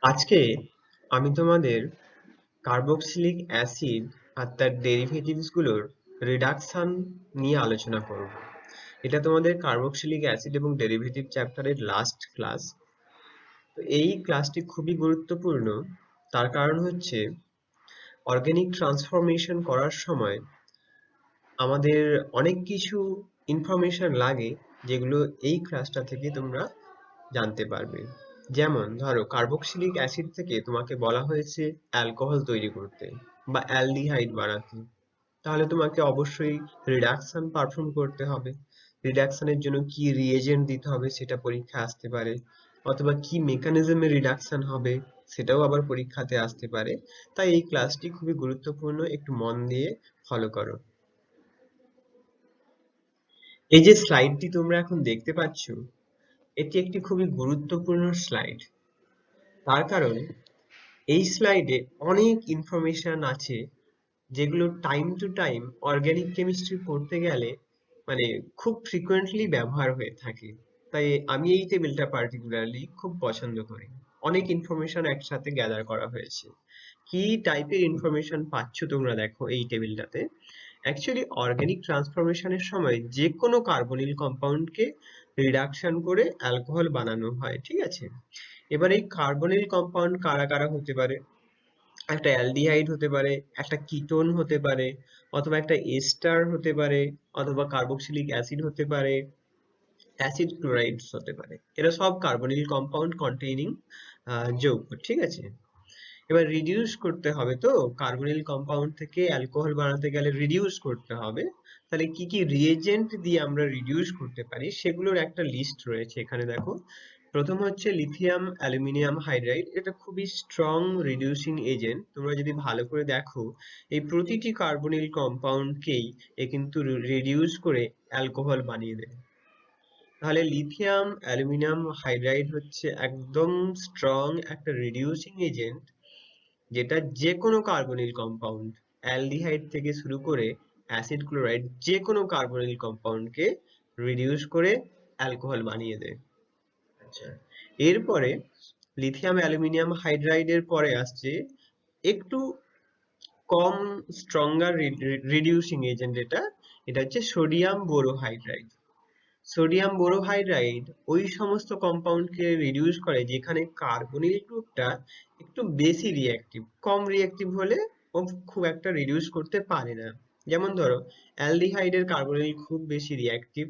আজকে আমি তোমাদের কার্বক্সিলিক অ্যাসিড আর তার ডেরিভেটিভস গুলোর রিডাকশন নিয়ে আলোচনা করব। এটা তোমাদের কার্বক্সিলিক অ্যাসিড এবং ডেরিভেটিভ চ্যাপ্টারের লাস্ট ক্লাস। তো এই ক্লাসটি খুবই গুরুত্বপূর্ণ। তার কারণ হচ্ছে অর্গানিক ট্রান্সফরমেশন করার সময় আমাদের অনেক কিছু ইনফরমেশন লাগে, যেগুলো এই ক্লাসটা থেকে তোমরা জানতে পারবে। যেমন ধরো, কার্বক্সিলিক অ্যাসিড থেকে তোমাকে বলা হয়েছে অ্যালকোহল তৈরি করতে বা অ্যালডিহাইড বানাতে। তাহলে তোমাকে অবশ্যই রিডাকশন পারফর্ম করতে হবে। রিডাকশনের জন্য কি রিএজেন্ট দিতে হবে সেটা পরীক্ষা আসতে পারে, অথবা কি মেকানিজমে রিডাকশন হবে সেটাও আবার পরীক্ষাতে আসতে পারে। তাই এই ক্লাসটি খুবই গুরুত্বপূর্ণ, একটু মন দিয়ে ফলো করো। এই যে স্লাইডটি তোমরা এখন দেখতে পাচ্ছ, এটি একটি খুবই গুরুত্বপূর্ণ স্লাইড। তার কারণ এই স্লাইডে অনেক ইনফরমেশন আছে, যেগুলো time to time organic chemistry পড়তে গেলে মানে খুব ফ্রিকোয়েন্টলি ব্যবহার হয়ে থাকে। তাই আমি এই টেবিলটা পার্টিকুলারলি খুব পছন্দ করি। অনেক ইনফরমেশন একসাথে গ্যাদার করা হয়েছে। কি টাইপের ইনফরমেশন পাচ্ছ তোমরা দেখো এই টেবিলটাতে। অ্যাকচুয়ালি অর্গানিক ট্রান্সফরমেশনের সময় যে কোনো কার্বনিল কম্পাউন্ডকে রিডাকশন করে অ্যালকোহল বানানো হয়, ঠিক আছে? এবার এই কার্বনিল কম্পাউন্ড কারা কারা হতে পারে? একটা অ্যালডিহাইড হতে পারে, একটা কিটোন হতে পারে, অথবা একটা এস্টার হতে পারে, অথবা কার্বক্সিলিক অ্যাসিড হতে পারে, অ্যাসিড ক্লোরাইডস হতে পারে। এরা সব কার্বনিল কম্পাউন্ড কন্টেইনিং যৌগ, ঠিক আছে? এবার রিডিউস করতে হবে, তো কার্বনিল কম্পাউন্ড থেকে অ্যালকোহল বানাতে গেলে রিডিউস করতে হবে। তাহলে কি কি রিএজেন্ট দিয়ে আমরা রিডিউস করতে পারি সেগুলোর একটা লিস্ট রয়েছে এখানে দেখো। প্রথম হচ্ছে লিথিয়াম অ্যালুমিনিয়াম হাইড্রাইড। এটা খুবই স্ট্রং রিডিউসিং এজেন্ট। তোমরা যদি ভালো করে দেখো, এই প্রতিটি কার্বনিল কম্পাউন্ডকেই এ কিন্তু রিডিউস করে অ্যালকোহল বানিয়ে দেয়। তাহলে লিথিয়াম অ্যালুমিনিয়াম হাইড্রাইড হচ্ছে একদম স্ট্রং একটা রিডিউসিং এজেন্ট, যেটা যে কোনো কার্বনিল কম্পাউন্ড, অ্যালডিহাইড থেকে শুরু করে অ্যাসিড ক্লোরাইড, যে কোনো কার্বনিল কম্পাউন্ডকে রিডিউস করে অ্যালকোহল বানিয়ে দেয়। আচ্ছা, এরপরে লিথিয়াম অ্যালুমিনিয়াম হাইড্রাইডের পরে আসছে একটু কম স্ট্রঙ্গার রিডিউসিং এজেন্ট। এটা এটা হচ্ছে সোডিয়াম বোরোহাইড্রাইড। সোডিয়াম বোরোহাইড্রাইড ওই সমস্ত কম্পাউন্ডকে রিডিউস করে যেখানে কার্বনিল গ্রুপটা একটু বেশি রিঅ্যাক্টিভ। কম রিঅ্যাক্টিভ হলে ও খুব একটা রিডিউস করতে পারে না। যেমন ধরো, অ্যালডিহাইডের কার্বনিল খুব বেশি রিঅ্যাক্টিভ,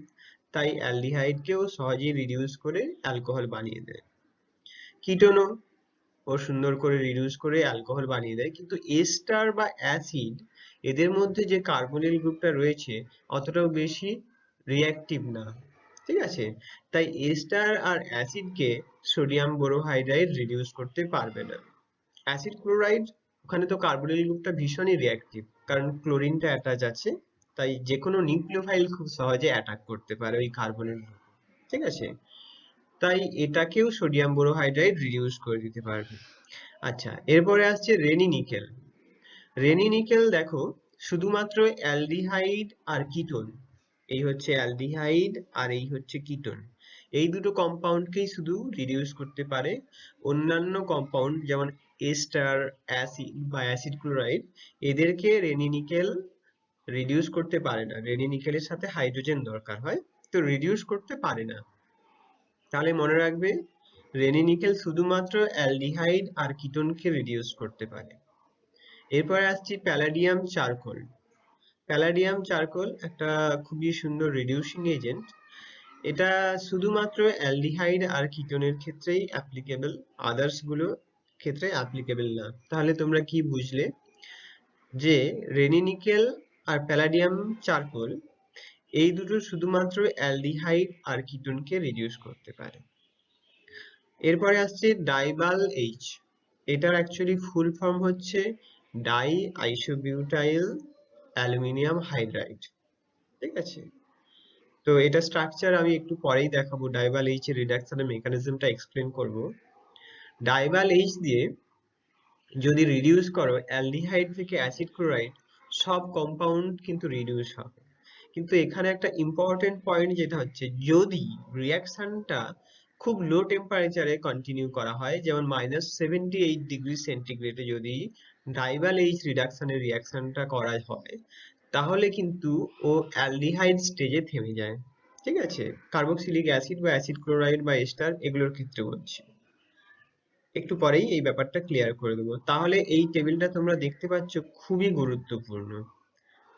তাই অ্যালডিহাইডকেও সহজেই রিডিউস করে অ্যালকোহল বানিয়ে দেয়। কিটোনও ও সুন্দর করে রিডিউস করে অ্যালকোহল বানিয়ে দেয়, কিন্তু এস্টার বা অ্যাসিড, এদের মধ্যে যে কার্বনিল গ্রুপটা রয়েছে অতটাও বেশি রিঅ্যাক্টিভ না, ঠিক আছে? তাই এস্টার আর অ্যাসিডকে সোডিয়াম বোরোহাইড্রাইড রিডিউস করতে পারবে না। অ্যাসিড ক্লোরাইড, ওখানে তো কার্বনিল গ্রুপটা ভীষণই রিঅ্যাক্টিভ, কারণ ক্লোরিনটা অ্যাটাচ আছে। তাই যে কোনো নিউক্লিওফাইল খুব সহজে অ্যাটাক করতে পারে ওই কার্বনিল গ্রুপ, ঠিক আছে? তাই এটাকেও সোডিয়াম বোরোহাইড্রাইড রিডিউস করে দিতে পারবে। আচ্ছা, এরপরে আসছে রেনি নিকেল। রেনি নিকেল দেখো, শুধুমাত্র অ্যালডিহাইড আর কিটোন, এই হচ্ছে অ্যালডিহাইড আর এই হচ্ছে কিটোন, এই দুটো কম্পাউন্ডকেই শুধু রিডিউস করতে পারে। অন্যান্য কম্পাউন্ড যেমন এস্টার, অ্যাসিড বা অ্যাসিড ক্লোরাইড, এদেরকে রেনি নিকেল রিডিউস করতে পারে না। রেনি নিকেলের সাথে হাইড্রোজেন দরকার হয়, তো রিডিউস করতে পারে না। তাহলে মনে রাখবে, রেনি নিকেল শুধুমাত্র অ্যালডিহাইড আর কিটোনকে রিডিউস করতে পারে। এরপরে আসছি প্যালাডিয়াম চারকোল। প্যালাডিয়াম চারকোল একটা খুবই সুন্দর রিডিউসিং এজেন্ট। এটা শুধুমাত্র অ্যালডিহাইড আর কিটোনের ক্ষেত্রেই অ্যাপ্লিকেবল, আদার্স গুলো ক্ষেত্রে অ্যাপ্লিকেবল না। তাহলে তোমরা কি বুঝলে? যে রেনি নিকেল আর প্যালাডিয়াম চারকোল, এই দুটো শুধুমাত্র অ্যালডিহাইড আর কিটোনকে রিডিউস করতে পারে। এরপরে আসছে ডাইবাল এইচ। এটার অ্যাকচুয়ালি ফুল ফর্ম হচ্ছে ডাই আইসোবিউটাইল অ্যালুমিনিয়াম হাইড্রাইড, ঠিক আছে? তো এটা স্ট্রাকচার আমি একটু পরেই দেখাবো, ডাইবাল এইচ এর রিডাকশনের মেকানিজমটা এক্সপ্লেন করব। ডাইবাল এইচ দিয়ে যদি রিডিউস করো অ্যালডিহাইড থেকে অ্যাসিড ক্লোরাইড, সব কম্পাউন্ড কিন্তু রিডিউস হবে। কিন্তু এখানে একটা ইম্পর্টেন্ট পয়েন্ট যেটা হচ্ছে, যদি রিয়াকশনটা খুব লো টেম্পারেচারে কন্টিনিউ করা হয়, যেমন -78°C যদি ডাইভাল এইচ রিডাকশনের রিয়াকশনটা করা হয়, তাহলে কিন্তু ও অ্যালডিহাইড স্টেজে থেমে যায়। ঠিক আছে, কার্বক্সিলিক অ্যাসিড বা অ্যাসিড ক্লোরাইড বা এস্টার এগুলোর ক্ষেত্রে বলছি। একটু পরেই এই ব্যাপারটা ক্লিয়ার করে দেবো। তাহলে এই টেবিলটা তোমরা দেখতে পাচ্ছ, খুবই গুরুত্বপূর্ণ।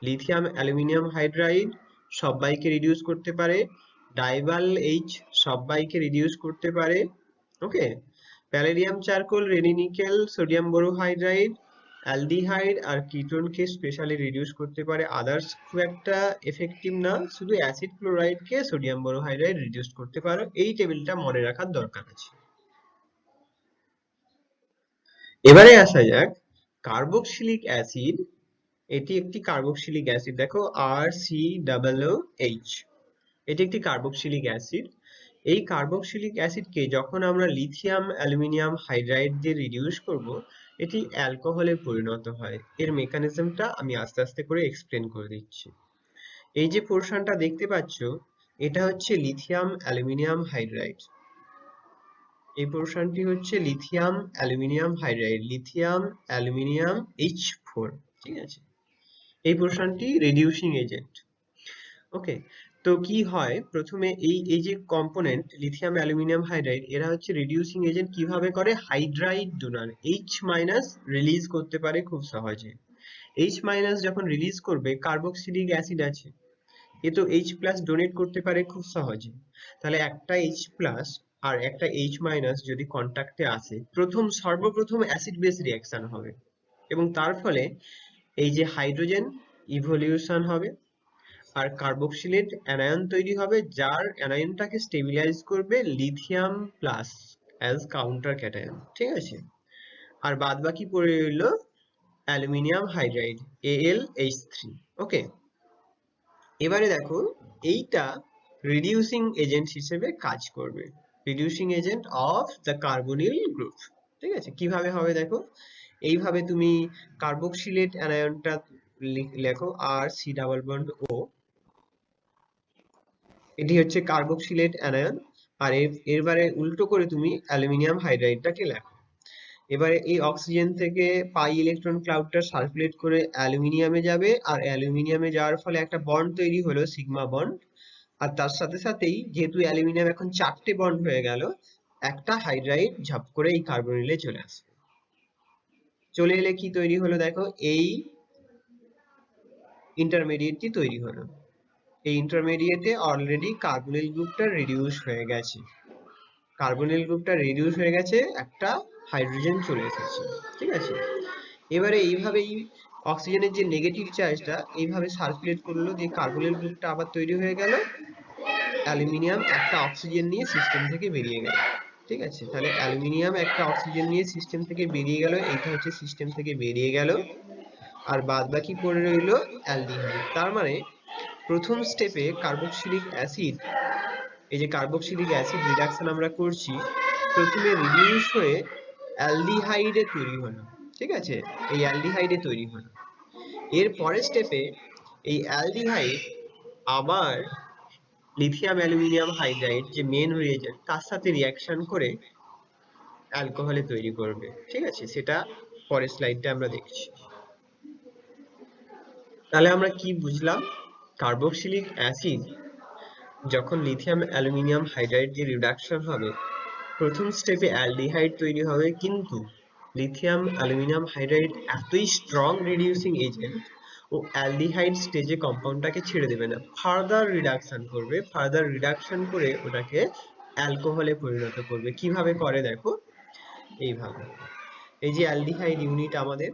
লিথিয়াম অ্যালুমিনিয়াম হাইড্রাইড সবাইকে রিডিউস করতে পারে, ডাইভাল এইচ সবাইকে রিডিউস করতে পারে। ওকে, প্যালেডিয়াম চারকোল, রেডিনিকেল, সোডিয়াম বোরোহাইড্রাইড, অ্যালডিহাইড আর কিটোনকে স্পেশালি রিডিউস করতে পারে। আদার্স খুব একটা এফেক্টিভ না, শুধু অ্যাসিড ক্লোরাইডকে সোডিয়াম বোরোহাইড্রাইড রিডিউস করতে পারো। এই টেবিলটা মনে রাখার দরকার আছে। এবারে আসা যাক কার্বক্সিলিক অ্যাসিড। এটি একটি কার্বক্সিলিক অ্যাসিড, দেখো RCOOH, এটি একটি কার্বক্সিলিক অ্যাসিড। এই কার্বক্সিলিক অ্যাসিডকে যখন আমরা লিথিয়াম অ্যালুমিনিয়াম হাইড্রাইড দিয়ে রিডিউস করব, এটি অ্যালকোহলে পরিণত হয়। এর মেকানিজমটা আমি আস্তে আস্তে করে এক্সপ্লেন করে দিচ্ছি। এই যে পোর্শনটা দেখতে পাচ্ছ, এটা হচ্ছে লিথিয়াম অ্যালুমিনিয়াম হাইড্রাইড। এই পোর্শনটি হচ্ছে lithium aluminium hydride, lithium aluminium H4। ঠিক আছে, এই পোর্শনটি রিডিউসিং এজেন্ট। ওকে, তো কি হয়, প্রথমে এই যে কম্পোনেন্ট লিথিয়াম অ্যালুমিনিয়াম হাইড্রাইড, এরা হচ্ছে রিডিউসিং এজেন্ট। কিভাবে করে, হাইড্রাইড ডোনার H- রিলিজ করতে পারে খুব সহজে। H- যখন রিলিজ করবে, কার্বক্সিলিক অ্যাসিড আছে, এ তো H+ ডোনেট করতে পারে খুব সহজে। তাহলে একটা H+ আর একটা H- যদি কন্টাক্টে আসে, সর্বপ্রথম অ্যাসিড বেস রিঅ্যাকশন হবে, এবং তার ফলে এই যে হাইড্রোজেন ইভলিউশন হবে আর কার্বক্সিলেট অ্যানায়ন তৈরি হবে, যার অ্যানায়নটাকে স্টেবিলাইজ করবে lithium plus as counter cation. ঠিক আছে, আর বাদ বাকি পড়ে রইল অ্যালুমিনিয়াম হাইড্রাইড AlH3। ওকে, এবারে দেখো এইটা রিডিউসিং এজেন্ট হিসেবে কাজ করবে, reducing agent of the carbonyl group. ঠিক আছে, কিভাবে হবে দেখো, এইভাবে তুমি কার্বক্সিলেট অ্যানায়নটা লেখো RC+O, এটি হচ্ছে কার্বক্সিলেট অ্যানায়ন। আর এবারে উল্টো করে তুমি অ্যালুমিনিয়াম হাইড্রাইডটাকে লেখো। এবারে এই অক্সিজেন থেকে পাই ইলেকট্রন ক্লাউডটা সার্কুলেট করে অ্যালুমিনিয়ামে যাবে, আর অ্যালুমিনিয়ামে যাওয়ার ফলে একটা বন্ড তৈরি হলো, সিগমা বন্ড। আর তার সাথে সাথেই যেহেতু অ্যালুমিনিয়াম এখন 4টে বন্ড হয়ে গেল, একটা হাইড্রাইড ঝপ করে এই কার্বনিলে চলে আসবে। চলে এলে কি তৈরি হলো দেখো, এই ইন্টারমিডিয়েটটি তৈরি হলো। এই ইন্টারমিডিয়েটে অলরেডি কার্বনিল গ্রুপটা রিডিউস হয়ে গেছে, কার্বনিল গ্রুপটা রিডিউস হয়ে গেছে, একটা হাইড্রোজেন চলে এসেছে। ঠিক আছে, এবারে এইভাবেই অক্সিজেনের যে নেগেটিভ চার্জটা এইভাবে সার্কুলেট করলো, দিয়ে কার্বনিল গ্রুপটা আবার তৈরি হয়ে গেল, অ্যালুমিনিয়াম একটা অক্সিজেন নিয়ে সিস্টেম থেকে বেরিয়ে গেল। ঠিক আছে, তাহলে অ্যালুমিনিয়াম একটা অক্সিজেন নিয়ে সিস্টেম থেকে বেরিয়ে গেল, এইটা হচ্ছে সিস্টেম থেকে বেরিয়ে গেল, আর বাদ বাকি পড়ে রইল অ্যালডিহাইড। তার মানে প্রথম স্টেপে কার্বক্সিলিক অ্যাসিড, এই যে কার্বক্সিলিক অ্যাসিড রিডাকশন আমরা করছি, প্রথমে রিডিউস হয়ে অ্যালডিহাইডে তৈরি হলো। ঠিক আছে, এই অ্যালডিহাইডে তৈরি হলো। এর পরের স্টেপে এই অ্যালডিহাইড আবার লিথিয়াম অ্যালুমিনিয়াম হাইড্রাইড যে মেন রিয়েজেন্ট, তার সাথে রিঅ্যাকশন করে অ্যালকোহলে তৈরি করবে। ঠিক আছে, সেটা পরের স্লাইডে আমরা দেখছি। তাহলে আমরা কি বুঝলাম, কার্বক্সিলিক অ্যাসিড যখন লিথিয়াম অ্যালুমিনিয়াম হাইড্রাইড দিয়ে রিডাকশন হবে, প্রথম স্টেপে অ্যালডিহাইড তৈরি হবে, কিন্তু লিথিয়াম অ্যালুমিনিয়াম হাইড্রাইড এতই স্ট্রং রিডিউসিং এজেন্ট, ও অ্যালডিহাইড স্টেজে কম্পাউন্ডটাকে ছেড়ে দেবে না, ফার্দার রিডাকশন করবে, ফার্দার রিডাকশন করে ওটাকে অ্যালকোহলে পরিণত করবে। কিভাবে করে দেখো, এইভাবে এই যে অ্যালডিহাইড ইউনিট আমাদের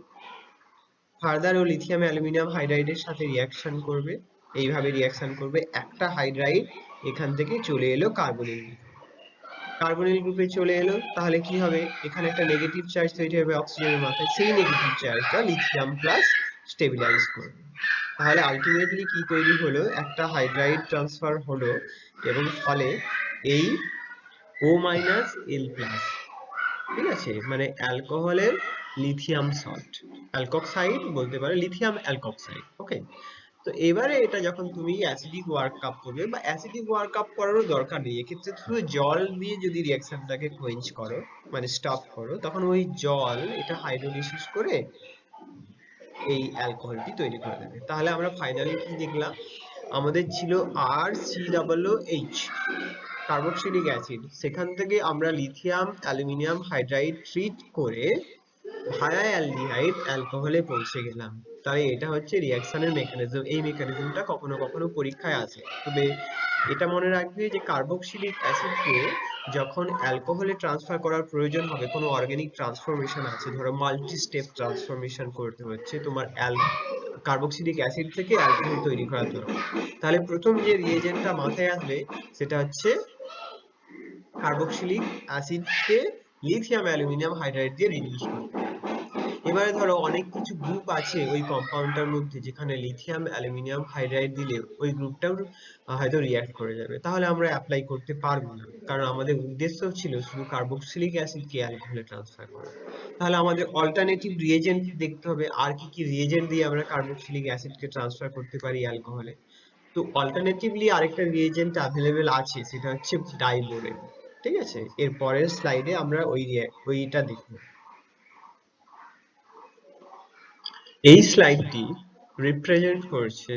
ফার্দার ও লিথিয়াম অ্যালুমিনিয়াম হাইড্রাইডের সাথে রিঅ্যাকশন করবে, এইভাবে রিঅ্যাকশন করবে, একটা হাইড্রাইড এখান থেকে চলে এলো কার্বনিল গ্রুপে, কার্বনিল গ্রুপে চলে এলো, তাহলে কি হবে, এখানে একটা নেগেটিভ চার্জ তৈরি হবে অক্সিজেনের মাথায়, সেই নেগেটিভ চার্জটা লিথিয়াম প্লাস স্টেবিলাইজ করবে। তাহলে আলটিমেটলি কি তৈরি হলো, একটা হাইড্রাইড ট্রান্সফার হলো, এবং ফলে এই O-L+, ঠিক আছে, মানে অ্যালকোহলের লিথিয়াম সল্ট, অ্যালকক্সাইড বলতে পারে, লিথিয়াম অ্যালকক্সাইড। ওকে, তো এবারে এটা যখন তুমি অ্যাসিডিক ওয়ার্ক আপ করবে, বা অ্যাসিডিক ওয়ার্ক আপ করারও দরকার নেই, এক্ষেত্রে শুধু জল দিয়ে যদি রিয়াকশনটাকে কোয়েঞ্চ করো, মানে স্টপ করো, তখন ওই জল এটা হাইড্রোলিসিস করে এই অ্যালকোহলটি তৈরি করে দেবে। তাহলে আমরা ফাইনালি কি দেখলাম, আমাদের ছিল RCOOH কার্বক্সিলিক অ্যাসিড, সেখান থেকে আমরা লিথিয়াম অ্যালুমিনিয়াম হাইড্রাইড ট্রিট করে ভায়া অ্যালডিহাইড অ্যালকোহলে পৌঁছে গেলাম। তাই এটা হচ্ছে রিঅ্যাকশনের মেকানিজম। এই মেকানিজমটা কখনো কখনো পরীক্ষায় আসে। তবে এটা মনে রাখবে যে কার্বক্সিলিক অ্যাসিডকে যখন অ্যালকোহলে ট্রান্সফার করার প্রয়োজন হবে, কোনো অর্গানিক ট্রান্সফরমেশন আছে, ধরো মাল্টি স্টেপ ট্রান্সফরমেশন করতে হচ্ছে তোমার কার্বক্সিলিক অ্যাসিড থেকে অ্যালকোহল তৈরি করার জন্য, তাহলে প্রথম যে রিয়েজেন্টটা মাথায় আসবে সেটা হচ্ছে কার্বক্সিলিক অ্যাসিডকে লিথিয়াম অ্যালুমিনিয়াম হাইড্রাইড দিয়ে রিডিউস করতে হবে। এবারে ধরো অনেক কিছু গ্রুপ আছে ওই কম্পাউন্ডটার মধ্যে যেখানে লিথিয়াম অ্যালুমিনিয়াম হাইড্রাইড দিলে ওই গ্রুপটাও হয়তো রিঅ্যাক্ট করে যাবে, তাহলে আমরা অ্যাপ্লাই করতে পারবো না, কারণ আমাদের উদ্দেশ্য ছিল শুধু কার্বক্সিলিক অ্যাসিডকে অ্যালকোহলে ট্রান্সফার করা। তাহলে আমাদের অল্টারনেটিভ রিয়েজেন্ট দেখতে হবে, আর কি কি রিয়েজেন্ট দিয়ে আমরা কার্বক্সিলিক অ্যাসিডকে ট্রান্সফার করতে পারি অ্যালকোহলে। তো অল্টারনেটিভলি আরেকটা রিয়েজেন্ট অ্যাভেলেবেল আছে, সেটা হচ্ছে ডাইবোরেন। ঠিক আছে, এর পরের স্লাইডে আমরা ওইটা দেখব। এই স্লাইডটি রিপ্রেজেন্ট করছে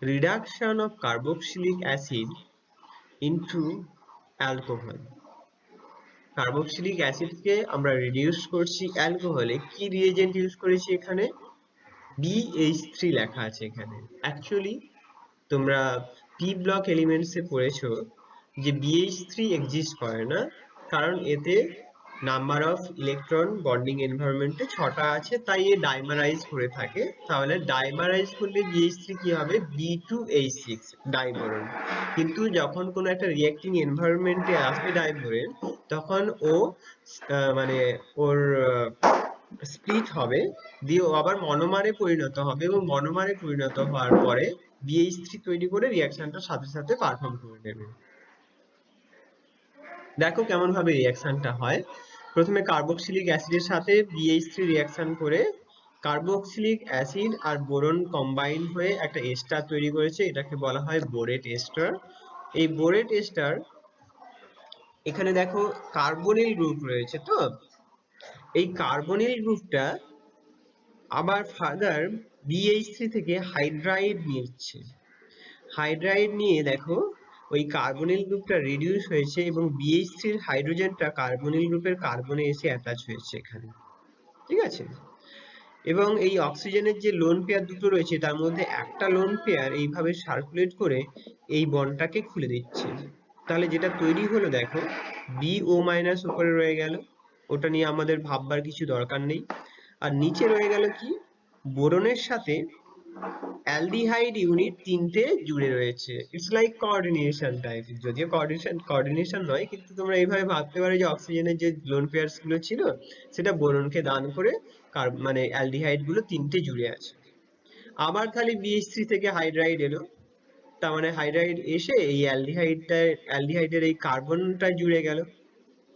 reduction of carboxylic acid into alcohol. Carboxylic অ্যাসিডকে আমরা রিডিউস করছি অ্যালকোহলে, কি রিয়েজেন্ট ইউজ করেছি এখানে, BH3 লেখা আছে এখানে। অ্যাকচুয়ালি তোমরা পি ব্লক এলিমেন্টসে পড়েছো যে BH3 এক্সিস্ট করে না, কারণ এতে নাম্বার অফ ইলেকট্রন বন্ডিং এনভায়রনমেন্টে 6টা আছে, তাই এ ডাইমারাইজ করে থাকে। তাহলে ডাইমারাইজ করলে BH3 কি হবে, B2H6 ডাইবোরন। কিন্তু যখন কোনো একটা রিঅ্যাক্টিং এনভায়রনমেন্টে আসবে ডাইবোরেন, তখন ও মানে ওর স্প্লিট হবে, দিয়ে ও আবার মনোমারে পরিণত হবে, এবং মনোমারে পরিণত হওয়ার পরে BH3 তৈরি করে রিঅ্যাকশনটার সাথে সাথে পারফর্ম করে নেবে। দেখো কেমন ভাবে রিঅ্যাকশনটা হয়। প্রথমে কার্বক্সিলিক অ্যাসিডের সাথে BH3 রিঅ্যাকশন করে কার্বক্সিলিক অ্যাসিড আর বোরন কম্বাইন হয়ে একটা এস্টার তৈরি করেছে, এটাকে বলা হয় বোরেট এস্টার। এই বোরেট এস্টার, এখানে দেখো কার্বনিল গ্রুপ রয়েছে, তো এই কার্বনিল গ্রুপটা আবার ফার্দার BH3 থেকে হাইড্রাইড নিচ্ছে। হাইড্রাইড নিয়ে দেখো ওই কার্বনিল গ্রুপটা রিডিউস হয়েছে, এবং BH3 এর হাইড্রোজেনটা কার্বনিল গ্রুপের কার্বনে এসে অ্যাটাচ হয়েছে এখানে। ঠিক আছে, এবং এই অক্সিজেনের যে লোন পেয়ার দুটো রয়েছে তার মধ্যে একটা লোন পেয়ার এইভাবে সার্কুলেট করে এই বন্ডটাকে খুলে দিচ্ছে। তাহলে যেটা তৈরি হলো দেখো, BO মাইনাস উপরে রয়ে গেল, ওটা নিয়ে আমাদের ভাববার কিছু দরকার নেই। আর নিচে রয়ে গেল কি, বোরনের সাথে অ্যালডিহাইড ইউনিট 3টে জুড়ে রয়েছে। ইটস লাইক কোঅর্ডিনেশন টাইপ, যদিও কোঅর্ডিনেশন নয়, কিন্তু তোমরা এইভাবে ভাবতে পারো যে অক্সিজেনের যে লোন পেয়ারস গুলো ছিল সেটা বোরনকে দান করে মানে অ্যালডিহাইড গুলো 3টে জুড়ে আছে। আবার খালি BH3 থেকে হাইড্রাইড এলো, তার মানে হাইড্রাইড এসে এই অ্যালডিহাইডের এই কার্বনটা জুড়ে গেল।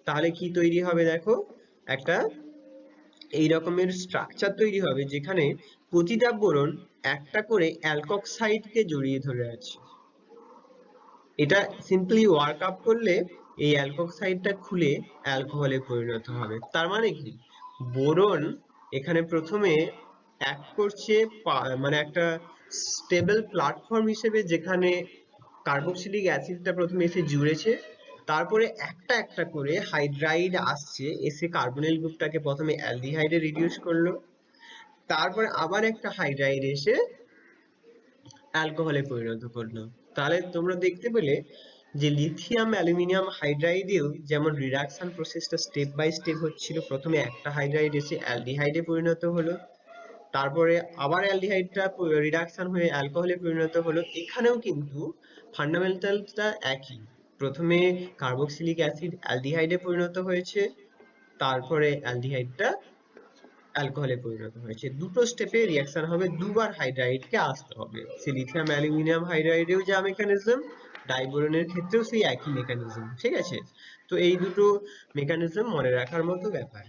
তাহলে কি তৈরি হবে দেখো, একটা এই রকমের স্ট্রাকচার তৈরি হবে যেখানে প্রতিটা বোরন একটা করে অ্যালকক্সাইডকে জড়িয়ে ধরে আছে। এটা সিম্পলি ওয়ার্ক আপ করলে এই অ্যালকক্সাইডটা খুলে অ্যালকোহলে পরিণত হবে। তার মানে কি, বোরন এখানে প্রথমে অ্যাক্ট করছে মানে একটা স্টেবল প্ল্যাটফর্ম হিসেবে, যেখানে কার্বক্সিলিক অ্যাসিডটা প্রথমে এসে জুড়েছে, তারপরে একটা একটা করে হাইড্রাইড আসছে, এসে কার্বনিল গ্রুপটাকে প্রথমে অ্যালডিহাইডে রিডিউস করলো, তারপরে আবার একটা হাইড্রাইড এসে অ্যালকোহলে পরিণত করলো। তাহলে তোমরা দেখতে পেলে যে লিথিয়াম অ্যালুমিনিয়াম হাইড্রাইডেও যেমন রিডাকশন প্রসেসটা স্টেপ বাই স্টেপ হচ্ছিল, প্রথমে একটা হাইড্রাইড এসে অ্যালডিহাইডে পরিণত হলো, তারপরে আবার অ্যালডিহাইডটা রিডাকশন হয়ে অ্যালকোহলে পরিণত হলো। এখানেও কিন্তু ফান্ডামেন্টালটা একই, প্রথমে কার্বক্সিলিক অ্যাসিড অ্যালডিহাইডে পরিণত হয়েছে, তারপরে অ্যালডিহাইডটা অ্যালকোহলে পরিণত হয়েছে। দুটো স্টেপে রিঅ্যাকশন হবে, দুবার হাইড্রাইডকে আসতে হবে। লিথিয়াম অ্যালুমিনিয়াম হাইড্রাইডেও যা মেকানিজম, ডাইবোরনের ক্ষেত্রেও সেই একই মেকানিজম। ঠিক আছে, তো এই দুটো মেকানিজম মনে রাখার মতো ব্যাপার।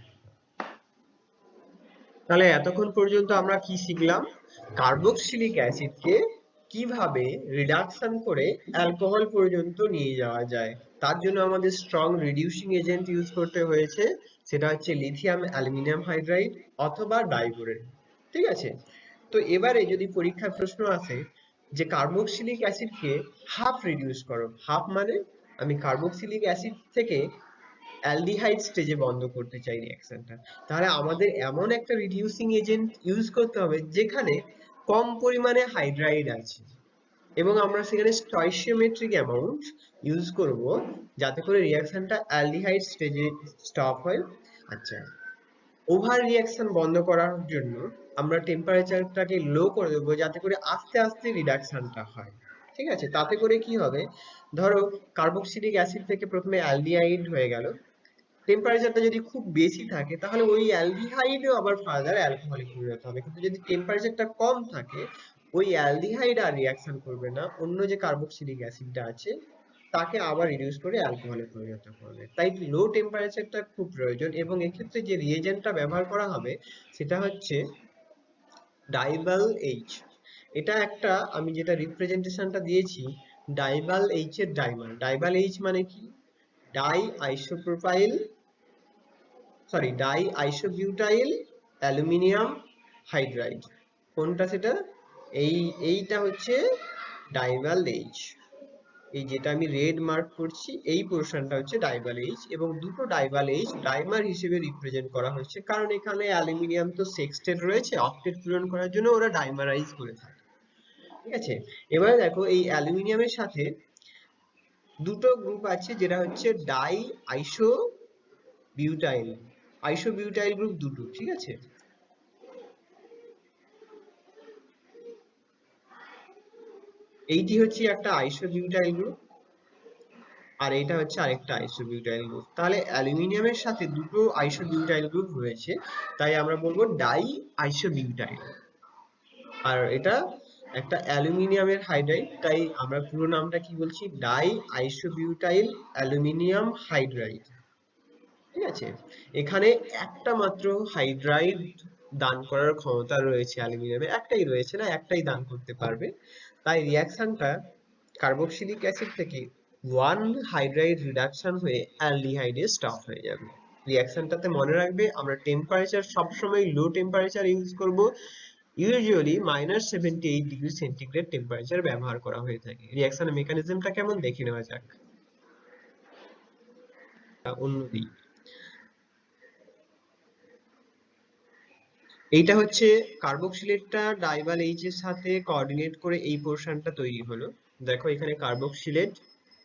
তাহলে এতক্ষণ পর্যন্ত আমরা কি শিখলাম, কার্বক্সিলিক অ্যাসিডকে কিভাবে রিডাকশন করে অ্যালকোহল পর্যন্ত নিয়ে যাওয়া যায়, তার জন্য আমাদের স্ট্রং রিডিউসিং এজেন্ট ইউজ করতে হয়েছে, সেটা হচ্ছে লিথিয়াম অ্যালুমিনিয়াম হাইড্রাইড অথবা ডাইবোরেন। ঠিক আছে, তো এবারে যদি পরীক্ষায় প্রশ্ন আসে যে কার্বক্সিলিক অ্যাসিডকে হাফ রিডিউস করো, হাফ মানে আমি কার্বক্সিলিক অ্যাসিড থেকে অ্যালডিহাইড স্টেজে বন্ধ করতে চাই রিঅ্যাকশনটা, তাহলে আমাদের এমন একটা রিডিউসিং এজেন্ট ইউজ করতে হবে যেখানে কম পরিমাণে হাইড্রাইড আছে এবং আমরা সেখানে স্টয়চিওমেট্রিক অ্যামাউন্ট ইউজ করব যাতে করে রিঅ্যাকশনটা অ্যালডিহাইড স্টেজে স্টপ হয়। আচ্ছা, ওভার রিঅ্যাকশন বন্ধ করার জন্য আমরা টেম্পারেচারটাকে লো করে দেবো যাতে করে আস্তে আস্তে রিডাকশনটা হয়। ঠিক আছে, তাতে করে কি হবে, ধরো কার্বক্সিলিক অ্যাসিড থেকে প্রথমে অ্যালডিহাইড হয়ে গেল, টেম্পারেচারটা যদি খুব বেশি থাকে তাহলে ওই অ্যালডিহাইডও আবার ফার্দার অ্যালকোহলে পরিণত হবে, কিন্তু যদি টেম্পারেচারটা কম থাকে ওই অ্যালডিহাইড আর রিঅ্যাকশন করবে না, অন্য যে কার্বক্সিলিক অ্যাসিডটা আছে তাকে আবার রিডিউস করে অ্যালকোহলে পরিণত করবে। তাই লো টেম্পারেচারটা খুব প্রয়োজন এবং এক্ষেত্রে যে রিএজেন্টটা ব্যবহার করা হবে সেটা হচ্ছে ডাইবাল এইচ। এটা একটা আমি যেটা রিপ্রেজেন্টেশনটা দিয়েছি ডাইবাল এইচ এর ডাইমার। ডাইবাল এইচ মানে কি, die isopropyl die isobutyl aluminium hydride. কোনটা সেটা, এইটা হচ্ছে ডাইভাল এইচ। এই যেটা আমি রেড মার্ক করছি এই পোর্শনটা হচ্ছে ডাইভাল এইচ এবং দুটো ডাইভাল এইচ ডাইমার হিসেবে রিপ্রেজেন্ট করা হচ্ছে কারণ এখানে অ্যালুমিনিয়াম তো সেক্সটেট রয়েছে, অক্টেট পূরণ করার জন্য ওরা ডাইমারাইজ করে থাকে। ঠিক আছে, এবারে দেখো এই অ্যালুমিনিয়ামের সাথে দুটো গ্রুপ আছে যেটা হচ্ছে ডাই আইসো বিউটাইল। আইসোবিউটাইল গ্রুপ দুটো, ঠিক আছে, এইটি হচ্ছে একটা আইসোবিউটাইল গ্রুপ আর এটা হচ্ছে আরেকটা আইসোবিউটাইল গ্রুপ। তাহলে অ্যালুমিনিয়ামের সাথে দুটো আইসোবিউটাইল গ্রুপ রয়েছে তাই আমরা বলবো ডাই আইসোবিউটাইল। আর এটা একটা অ্যালুমিনিয়ামের হাইড্রাইড তাই আমরা পুরো নামটা কি বলছি, ডাই আইসোবিউটাইল অ্যালুমিনিয়াম হাইড্রাইড। ঠিক আছে, এখানে একটা মাত্র হাইড্রাইড দান করার ক্ষমতা রয়েছে অ্যালুমিনিয়ামে, একটাই রয়েছে না, একটাই দান করতে পারবে। তাই রিঅ্যাকশনটা কার্বক্সিলিক অ্যাসিড থেকে ওয়ান হাইড্রাইড রিডাকশন হয়ে অ্যালডিহাইডে স্টপ হয়ে যাবে। রিঅ্যাকশনটাতে মনে রাখবে আমরা টেম্পারেচার সবসময় লো টেম্পারেচার ইউজ করব, ইউজুয়ালি -78°C টেম্পারেচার ব্যবহার করা হয়ে থাকে। রিঅ্যাকশনের মেকানিজমটা কেমন দেখে নেওয়া যাক। অন্যদিকে এইটা হচ্ছে কার্বক্সিলেটটা ডাইভাল এইচ এর সাথে কোঅর্ডিনেট করে এই পোর্শনটা তৈরি হলো। দেখো এখানে কার্বক্সিলেট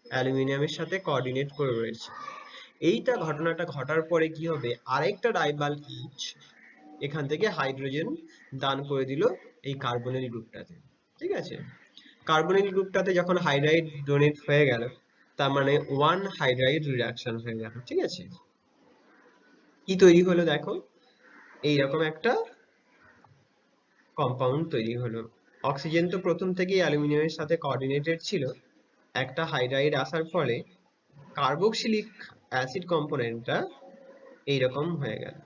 অ্যালুমিনিয়ামের সাথে কোঅর্ডিনেট করে রয়েছে। এইটা ঘটনাটা ঘটার পরে কি হবে, আরেকটা ডাইভাল এইচ এখান থেকে হাইড্রোজেন দান করে দিল এই কার্বনিল গ্রুপটাতে। ঠিক আছে, কার্বনিল গ্রুপটাতে যখন হাইড্রাইড ডোনেট হয়ে গেল তার মানে ওয়ান হাইড্রাইড রিডাকশন হয়ে গেল। ঠিক আছে, কি তৈরি হলো দেখো, এইরকম একটা কম্পাউন্ড তৈরি হলো। অক্সিজেন তো প্রথম থেকেই অ্যালুমিনিয়ামের সাথে কোঅর্ডিনেটেড ছিল, একটা হাইড্রাইড আসার ফলে কার্বক্সিলিক অ্যাসিড কম্পোনেন্টটা এইরকম হয়ে গেল।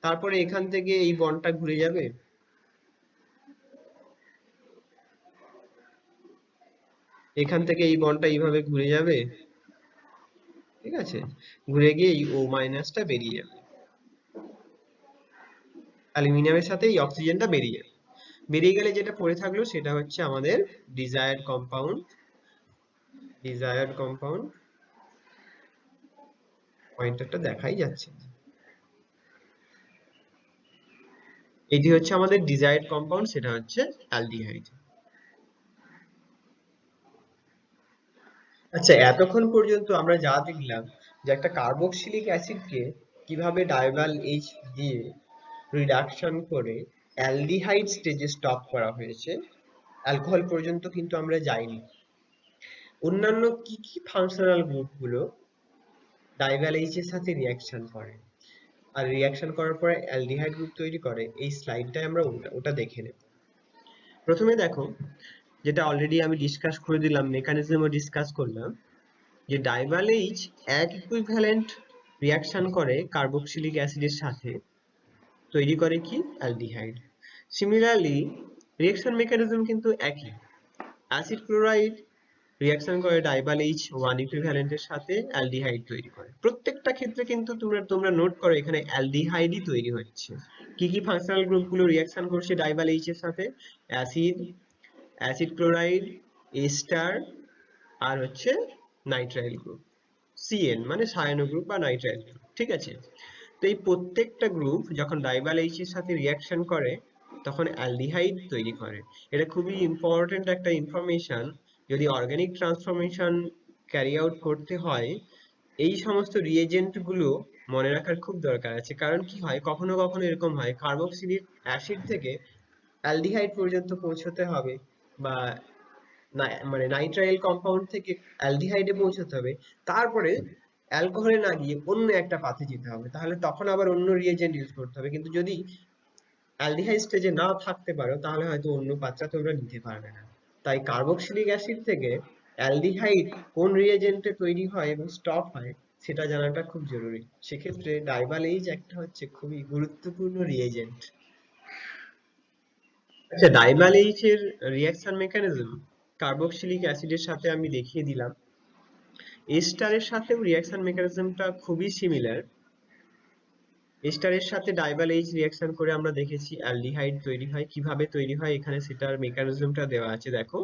তারপরে এখান থেকে এই বন্ডটা ঘুরে যাবে, এখান থেকে এই বন্ডটা এইভাবে ঘুরে যাবে। ঠিক আছে, ঘুরে গিয়ে এই O মাইনাসটা বেরিয়ে যাবে, অ্যালুমিনিয়ামের সাথে এই অক্সিজেনটা বেরিয়ে যাবে। বেরিয়ে গেলে যেটা পড়ে থাকলো সেটা হচ্ছে আমাদের ডিজায়ার্ড কম্পাউন্ড। ডিজায়ার্ড কম্পাউন্ড পয়েন্টারটা দেখাই যাচ্ছে, এটি হচ্ছে আমাদের ডিজায়ার্ড কম্পাউন্ড, সেটা হচ্ছে অ্যালডিহাইড। আচ্ছা, এতক্ষণ পর্যন্ত আমরা যা দেখলাম যে একটা কার্বক্সিলিক অ্যাসিডকে কিভাবে ডাইভাল এইচ দিয়ে রিডাকশন করে অ্যালডিহাইড স্টেজে স্টপ করা হয়েছে, অ্যালকোহল পর্যন্ত কিন্তু আমরা যাইনি। অন্যান্য কি কি ফাংশনাল গ্রুপগুলো ডাইভাল এইচ এর সাথে রিঅ্যাকশন করে আর রিঅ্যাকশন করার পরে অ্যালডিহাইড গ্রুপ তৈরি করে, এই স্লাইডটায় আমরা ওটা দেখে নেব। প্রথমে দেখো, যেটা অলরেডি আমি ডিসকাস করে দিলাম, মেকানিজমও ডিসকাস করলাম, যে ডাইভাল এইচ এক ইকুইভ্যালেন্ট রিঅ্যাকশন করে কার্বক্সিলিক অ্যাসিডের সাথে, তৈরি করে কি অ্যালডিহাইড। সিমিলারলি রিঅ্যাকশন মেকানিজম কিন্তু একই। অ্যাসিড ক্লোরাইড রিঅ্যাকশন করে ডাইবাল এইচ ওয়ান ইকুইভ্যালেন্টের সাথে অ্যালডিহাইড তৈরি করে। প্রত্যেকটা ক্ষেত্রে কিন্তু তোমরা নোট করো এখানে অ্যালডিহাইডই তৈরি হচ্ছে। কি কি ফাংশনাল গ্রুপগুলো রিঅ্যাকশন করছে ডাইবাল এইচ এর সাথে? অ্যাসিড, অ্যাসিড ক্লোরাইড, এস্টার, আর হচ্ছে নাইট্রাইল গ্রুপ, সিএন মানে সায়ানো গ্রুপ বা নাইট্রাইল গ্রুপ। ঠিক আছে, তো এই প্রত্যেকটা গ্রুপ যখন ডাইবাল এইচ এর সাথে রিঅ্যাকশন করে তখন অ্যালডিহাইড তৈরি করে। এটা খুবই ইম্পর্টেন্ট একটা ইনফরমেশন। যদি অর্গানিক ট্রান্সফরমেশন ক্যারি আউট করতে হয়, এই সমস্ত রিএজেন্ট গুলো মনে রাখার খুব দরকার আছে। কারণ কি হয়, কখনো কখনো এরকম হয় কার্বক্সিলিক অ্যাসিড থেকে অ্যালডিহাইড পর্যন্ত পৌঁছতে হবে, বা মানে নাইট্রাইল কম্পাউন্ড থেকে অ্যালডিহাইডে পৌঁছতে হবে, তারপরে অ্যালকোহলে না গিয়ে অন্য একটা পাথে যেতে হবে, তাহলে তখন আবার অন্য রিএজেন্ট ইউজ করতে হবে। কিন্তু যদি অ্যালডিহাইড স্টেজে না থাকতে পারো তাহলে হয়তো অন্য পাত্রা তোমরা নিতে পারবে না। তাই কার্বক্সিলিক অ্যাসিড থেকে অ্যালডিহাইড কোন রিএজেন্টে তৈরি হয় এবং স্টপ হয় সেটা জানাটা খুব জরুরি। সেক্ষেত্রে ডাইবাল এইচ একটা হচ্ছে খুবই গুরুত্বপূর্ণ রিএজেন্ট। আচ্ছা, ডাইবাল এইচ এর রিঅ্যাকশন মেকানিজম কার্বক্সিলিক অ্যাসিডের সাথে আমি দেখিয়ে দিলাম। এস্টারের সাথেও রিঅ্যাকশন মেকানিজমটা খুবই সিমিলার। এস্টারের সাথে ডাইবাল এইচ রিঅ্যাকশন করে আমরা দেখেছি অ্যালডিহাইড তৈরি হয়। কিভাবে তৈরি হয় এখানে সেটার মেকানিজমটা দেওয়া আছে, দেখো।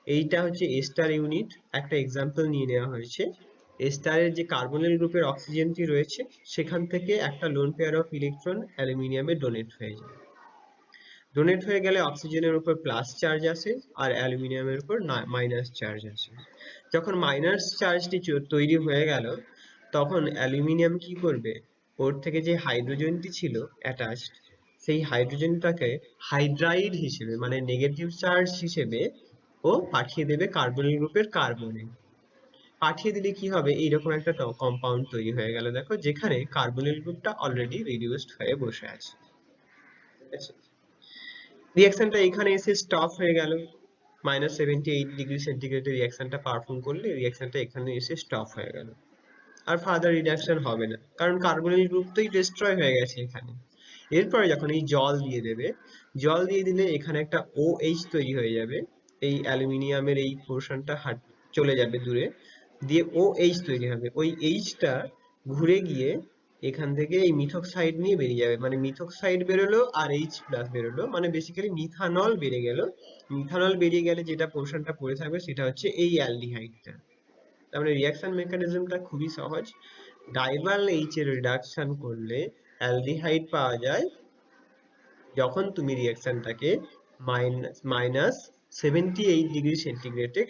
এইটা হচ্ছে এস্টার ইউনিট, একটা এক্সাম্পল নিয়ে নেওয়া হয়েছে। এস্টারের যে কার্বনিল গ্রুপের অক্সিজেনটি রয়েছে সেখান থেকে একটা লোন পেয়ার অফ ইলেকট্রন অ্যালুমিনিয়ামে ডোনেট হয়ে যায়। ডোনেট হয়ে গেলে অক্সিজেনের উপর প্লাস চার্জ আসে আর অ্যালুমিনিয়ামের উপর মাইনাস চার্জ আসে। যখন মাইনাস চার্জটি তৈরি হয়ে গেল তখন অ্যালুমিনিয়াম কি করবে, ওর থেকে যে হাইড্রোজেনটি ছিল অ্যাটাচড, সেই হাইড্রোজেনটাকে হাইড্রাইড হিসেবে মানে নেগেটিভ চার্জ হিসেবে ও পাঠিয়ে দেবে কার্বনিল গ্রুপের কার্বনে। পাঠিয়ে দিলে কি হবে, এইরকম একটা কম্পাউন্ড তৈরি হয়ে গেল, দেখো, যেখানে কার্বনিল গ্রুপটা অলরেডি রিডিউসড হয়ে বসে আছে। ঠিক আছে, রিঅ্যাকশনটা এখানে এসে স্টপ হয়ে গেল। -78°C রিঅ্যাকশনটা পারফর্ম করলে রিঅ্যাকশনটা এখানে এসে স্টপ হয়ে গেল, আর ফার্দার রিডাকশন হবে না, কারণ কার্বনিল গ্রুপটাই ডিস্ট্রয় হয়ে গেছে এখানে। এরপরে যখন এই জল দিয়ে দেবে, জল দিয়ে দিলে এখানে একটা OH তৈরি হয়ে যাবে। এই অ্যালুমিনিয়ামের এই পোর্শনটা চলে যাবে দূরে, দিয়ে OH তৈরি হবে। ওই এইচটা ঘুরে গিয়ে এখান থেকে এই মিথক্সাইড নিয়ে বেরিয়ে যাবে, মানে মিথক্সাইড বেরোলো আর H প্লাস বেরোলো, মানে বেসিক্যালি মিথানল বেরিয়ে গেল। মিথানল বেরিয়ে গেলে যেটা পোর্শনটা পড়ে থাকবে সেটা হচ্ছে এই অ্যালডিহাইডটা। তার মানে রিঅ্যাকশন মেকানিজমটা খুবই সহজ। ডাইবাল এইচ এর রিডাকশন করলে অ্যালডিহাইড পাওয়া যায় যখন তুমি রিঅ্যাকশনটাকে -78°C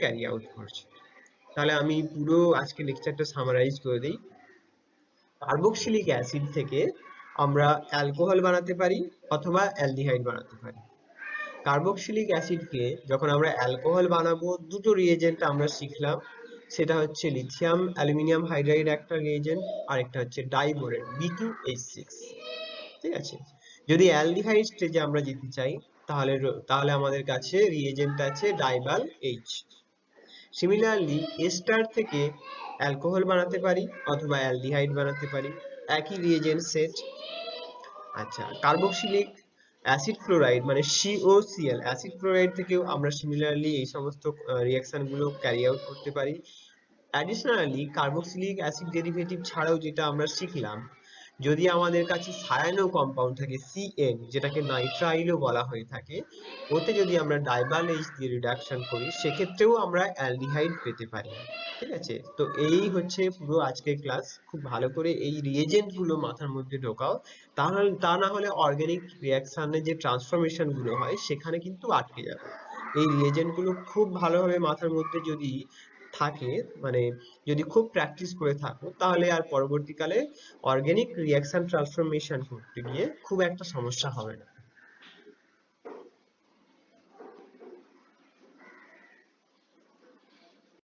ক্যারি আউট করছো। তাহলে আমি পুরো আজকে লেকচারটা সামারাইজ করে দিই। কার্বক্সিলিক অ্যাসিড থেকে আমরা অ্যালকোহল বানাতে পারি অথবা অ্যালডিহাইড বানাতে পারি। কার্বক্সিলিক অ্যাসিডকে যখন আমরা অ্যালকোহল বানাবো, দুটো রিএজেন্ট আমরা শিখলাম, সেটা হচ্ছে লিথিয়াম অ্যালুমিনিয়াম হাইড্রাইড একটা রিএজেন্ট, আর একটা হচ্ছে ডাইবোরেট B2H6। ঠিক আছে, যদি অ্যালডিহাইড স্টেজে আমরা যেতে চাই তাহলে তাহলে আমাদের কাছে রিএজেন্ট আছে ডাইবাল এইচ। সিমিলারলি এস্টার থেকে অ্যালকোহল বানাতে পারি অথবা অ্যালডিহাইড বানাতে পারি, একই রিএজেন্ট সেট। আচ্ছা, কার্বক্সিলিক অ্যাসিড ক্লোরাইড মানে COCl অ্যাসিড ক্লোরাইড থেকেও আমরা সিমিলারলি এই সমস্ত রিঅ্যাকশন গুলো ক্যারি আউট করতে পারি। অ্যাডিশনালি কার্বক্সিলিক অ্যাসিড ডেরিভেটিভ ছাড়াও যেটা আমরা শিখলাম, যদি আমাদের কাছে সায়ানো কম্পাউন্ড থাকে CN, যেটাকে নাইট্রাইলও বলা হয়ে থাকে, ওতে যদি আমরা ডাইবাল এইচ দিয়ে রিডাকশন করি সেক্ষেত্রেও আমরা অ্যালডিহাইড পেতে পারি। ঠিক আছে, তো এই হচ্ছে পুরো আজকের ক্লাস। খুব ভালো করে এই রিএজেন্ট গুলো মাথার মধ্যে ঢোকাও, তাহলে তা না হলে অর্গানিক রিঅ্যাকশনে যে ট্রান্সফরমেশন গুলো হয় সেখানে কিন্তু আটকে যাবে। এই রিএজেন্ট গুলো খুব ভালোভাবে মাথার মধ্যে যদি থাকে, মানে যদি খুব প্র্যাকটিস করে থাকো, তাহলে আর পরবর্তীকালে অর্গানিক রিঅ্যাকশন ট্রান্সফরমেশন করতে গিয়ে খুব একটা সমস্যা হবে না।